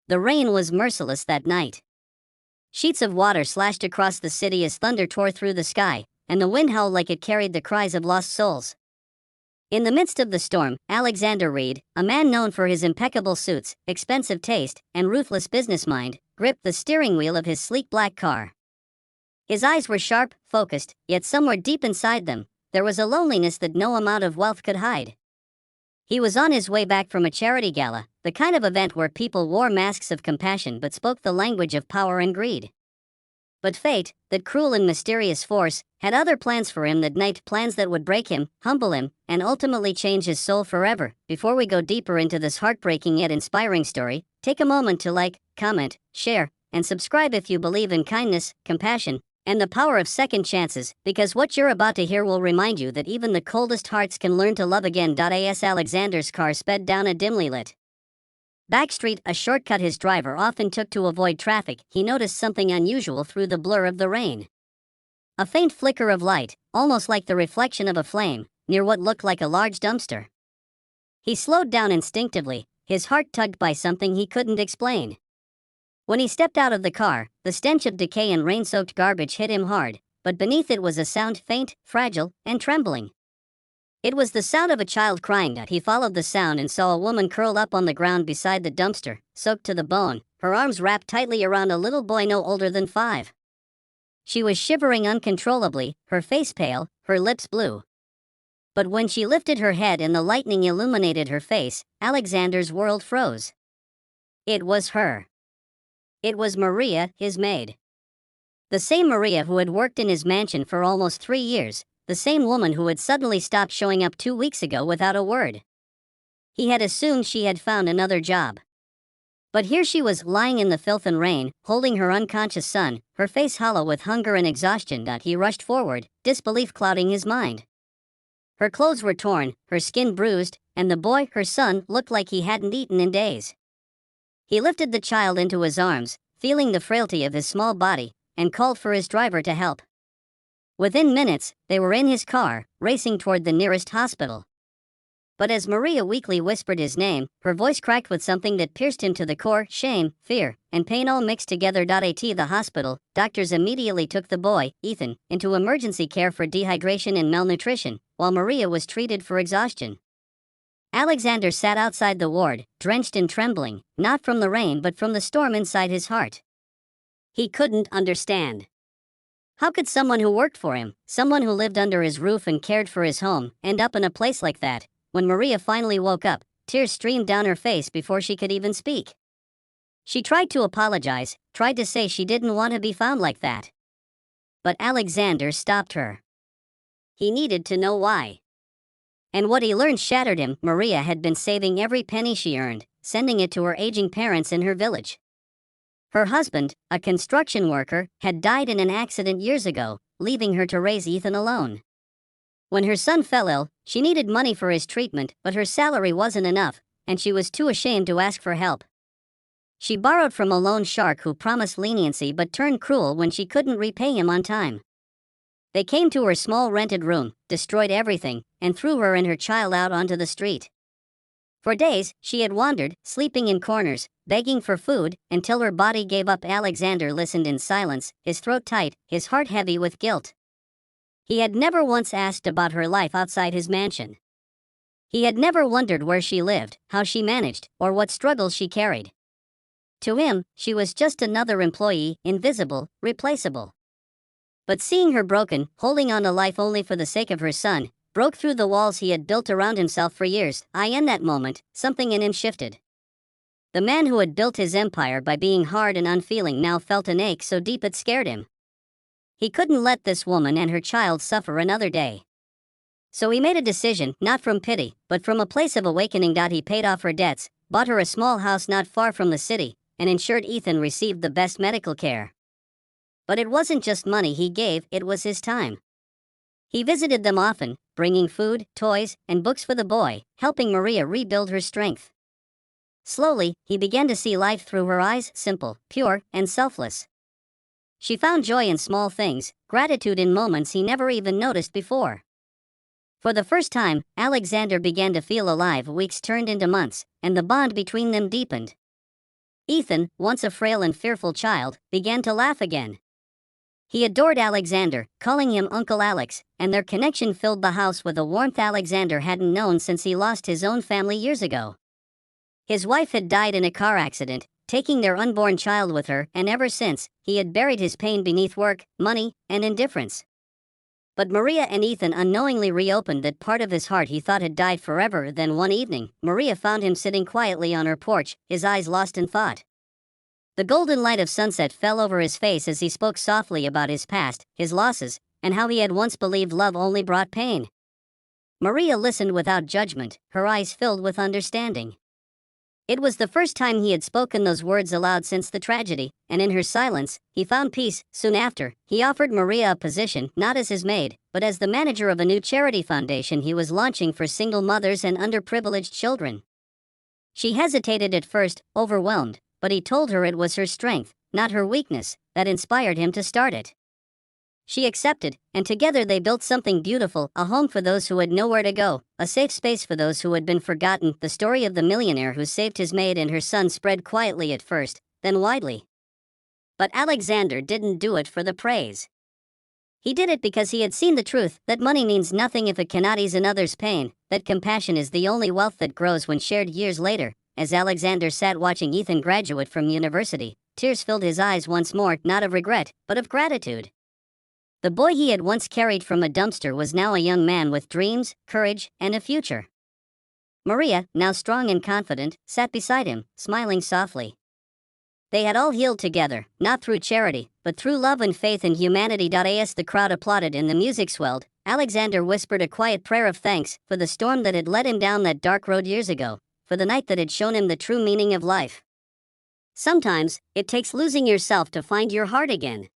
The rain was merciless that night. Sheets of water slashed across the city as thunder tore through the sky, and the wind howled like it carried the cries of lost souls. In the midst of the storm, Alexander Reed, a man known for his impeccable suits, expensive taste, and ruthless business mind, gripped the steering wheel of his sleek black car. His eyes were sharp, focused, yet somewhere deep inside them, there was a loneliness that no amount of wealth could hide. He was on his way back from a charity gala, the kind of event where people wore masks of compassion but spoke the language of power and greed. But fate, that cruel and mysterious force, had other plans for him that night, plans that would break him, humble him, and ultimately change his soul forever. Before we go deeper into this heartbreaking yet inspiring story, take a moment to like, comment, share, and subscribe if you believe in kindness, compassion, and the power of second chances, because what you're about to hear will remind you that even the coldest hearts can learn to love again. As Alexander's car sped down a dimly lit back street, a shortcut his driver often took to avoid traffic, he noticed something unusual through the blur of the rain. A faint flicker of light, almost like the reflection of a flame, near what looked like a large dumpster. He slowed down instinctively, his heart tugged by something he couldn't explain. When he stepped out of the car, the stench of decay and rain-soaked garbage hit him hard, but beneath it was a sound, faint, fragile, and trembling. It was the sound of a child crying. He followed the sound and saw a woman curled up on the ground beside the dumpster, soaked to the bone, her arms wrapped tightly around a little boy no older than 5. She was shivering uncontrollably, her face pale, her lips blue. But when she lifted her head and the lightning illuminated her face, Alexander's world froze. It was her. It was Maria, his maid. The same Maria who had worked in his mansion for almost 3 years, the same woman who had suddenly stopped showing up 2 weeks ago without a word. He had assumed she had found another job. But here she was, lying in the filth and rain, holding her unconscious son, her face hollow with hunger and exhaustion. He rushed forward, disbelief clouding his mind. Her clothes were torn, her skin bruised, and the boy, her son, looked like he hadn't eaten in days. He lifted the child into his arms, feeling the frailty of his small body, and called for his driver to help. Within minutes, they were in his car, racing toward the nearest hospital. But as Maria weakly whispered his name, her voice cracked with something that pierced him to the core, shame, fear, and pain all mixed together. At the hospital, doctors immediately took the boy, Ethan, into emergency care for dehydration and malnutrition, while Maria was treated for exhaustion. Alexander sat outside the ward, drenched in trembling, not from the rain but from the storm inside his heart. He couldn't understand. How could someone who worked for him, someone who lived under his roof and cared for his home, end up in a place like that? When Maria finally woke up, tears streamed down her face before she could even speak. She tried to apologize, tried to say she didn't want to be found like that. But Alexander stopped her. He needed to know why. And what he learned shattered him. Maria had been saving every penny she earned, sending it to her aging parents in her village. Her husband, a construction worker, had died in an accident years ago, leaving her to raise Ethan alone. When her son fell ill, she needed money for his treatment, but her salary wasn't enough, and she was too ashamed to ask for help. She borrowed from a loan shark who promised leniency but turned cruel when she couldn't repay him on time. They came to her small rented room, destroyed everything, and threw her and her child out onto the street. For days, she had wandered, sleeping in corners, begging for food, until her body gave up. Alexander listened in silence, his throat tight, his heart heavy with guilt. He had never once asked about her life outside his mansion. He had never wondered where she lived, how she managed, or what struggles she carried. To him, she was just another employee, invisible, replaceable. But seeing her broken, holding on to life only for the sake of her son, broke through the walls he had built around himself for years. In that moment, something in him shifted. The man who had built his empire by being hard and unfeeling now felt an ache so deep it scared him. He couldn't let this woman and her child suffer another day. So he made a decision, not from pity, but from a place of awakening. He paid off her debts, bought her a small house not far from the city, and ensured Ethan received the best medical care. But it wasn't just money he gave, it was his time. He visited them often, bringing food, toys, and books for the boy, helping Maria rebuild her strength. Slowly, he began to see life through her eyes, simple, pure, and selfless. She found joy in small things, gratitude in moments he never even noticed before. For the first time, Alexander began to feel alive. Weeks turned into months, and the bond between them deepened. Ethan, once a frail and fearful child, began to laugh again. He adored Alexander, calling him Uncle Alex, and their connection filled the house with a warmth Alexander hadn't known since he lost his own family years ago. His wife had died in a car accident, taking their unborn child with her, and ever since, he had buried his pain beneath work, money, and indifference. But Maria and Ethan unknowingly reopened that part of his heart he thought had died forever. Then one evening, Maria found him sitting quietly on her porch, his eyes lost in thought. The golden light of sunset fell over his face as he spoke softly about his past, his losses, and how he had once believed love only brought pain. Maria listened without judgment, her eyes filled with understanding. It was the first time he had spoken those words aloud since the tragedy, and in her silence, he found peace. Soon after, he offered Maria a position, not as his maid, but as the manager of a new charity foundation he was launching for single mothers and underprivileged children. She hesitated at first, overwhelmed, but he told her it was her strength, not her weakness, that inspired him to start it. She accepted, and together they built something beautiful, a home for those who had nowhere to go, a safe space for those who had been forgotten. The story of the millionaire who saved his maid and her son spread quietly at first, then widely. But Alexander didn't do it for the praise. He did it because he had seen the truth that money means nothing if it cannot ease another's pain, that compassion is the only wealth that grows when shared. Years later, as Alexander sat watching Ethan graduate from university, tears filled his eyes once more, not of regret, but of gratitude. The boy he had once carried from a dumpster was now a young man with dreams, courage, and a future. Maria, now strong and confident, sat beside him, smiling softly. They had all healed together, not through charity, but through love and faith in humanity. As the crowd applauded and the music swelled, Alexander whispered a quiet prayer of thanks for the storm that had led him down that dark road years ago, for the night that had shown him the true meaning of life. Sometimes, it takes losing yourself to find your heart again.